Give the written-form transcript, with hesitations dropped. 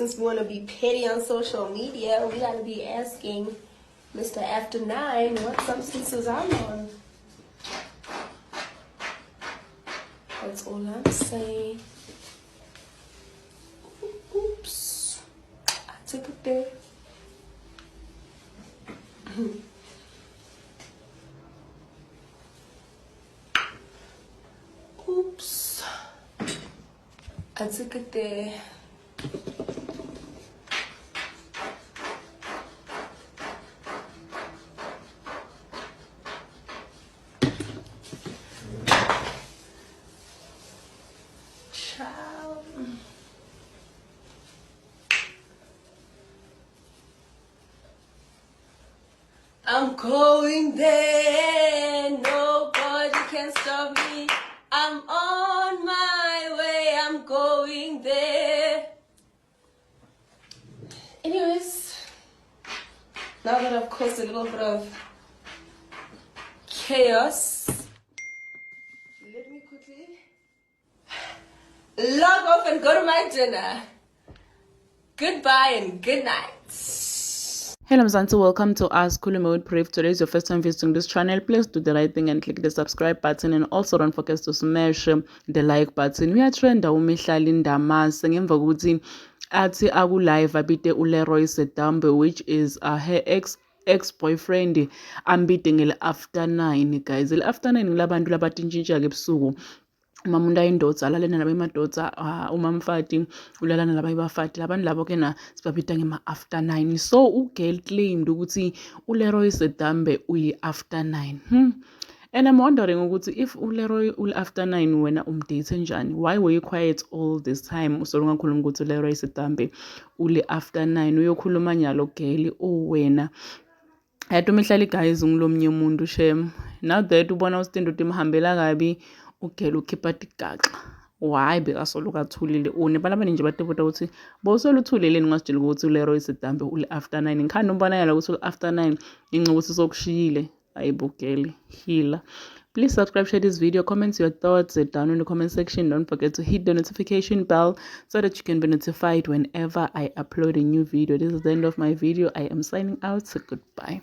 since we want to be petty on social media, we gotta be asking Mr. After 9 what substances I'm on. That's all I'm saying. Oops. I took it there. Oops. I took it there. Child. I'm going there. Nobody can stop me. I'm on my way. I'm going there. Anyways, now that I've caused a little bit of chaos, let me quickly log off and go to my dinner. Goodbye and good night. Hello Mzansi, welcome to Ask Khuluma with Brief. Today is your first time visiting this channel. Please do the right thing and click the subscribe button, and also don't forget to smash the like button. We are trend uMihlali Ndamase ngemva kokuthi athi aku live abite uLeroy Sedambe, which is her ex-boyfriend, ambite ngele after 9 guys. Le after 9 labantu labatintshintsha ke ebusuku. Uma umuntu ayindoda alalena nabo emadoda, uma mfati ulalana laba ibafati, labantu labo ke na sibabita ngema after 9. So ugirl claimed ukuthi uLeroy Sedambe uyi after 9. And I'm wondering ukuthi if uLeroy ul after 9 wena umdate njani, why were you quiet all this time? Usolo ngakhuluma ukuthi uLeroy Sedambe uli after 9 uyokhuluma nyalo girl owena. Yathi uMihlali guys ngilomnye umuntu shem. Now that ubona uStendo timhambela kabi, ugela ukhipha tigaxa. Why bekasolo kathulile une balabani nje batebota ukuthi bosolo uthulele ngingasitshela ukuthi uLeroy Sedambe uli after 9. Ngikhanda umbona yala ukuthi uli after 9 inxa ukuthi sokushiyile ayibukele healer. Please subscribe, share this video, comment your thoughts down in the comment section. Don't forget to hit the notification bell so that you can be notified whenever I upload a new video. This is the end of my video. I am signing out. So goodbye.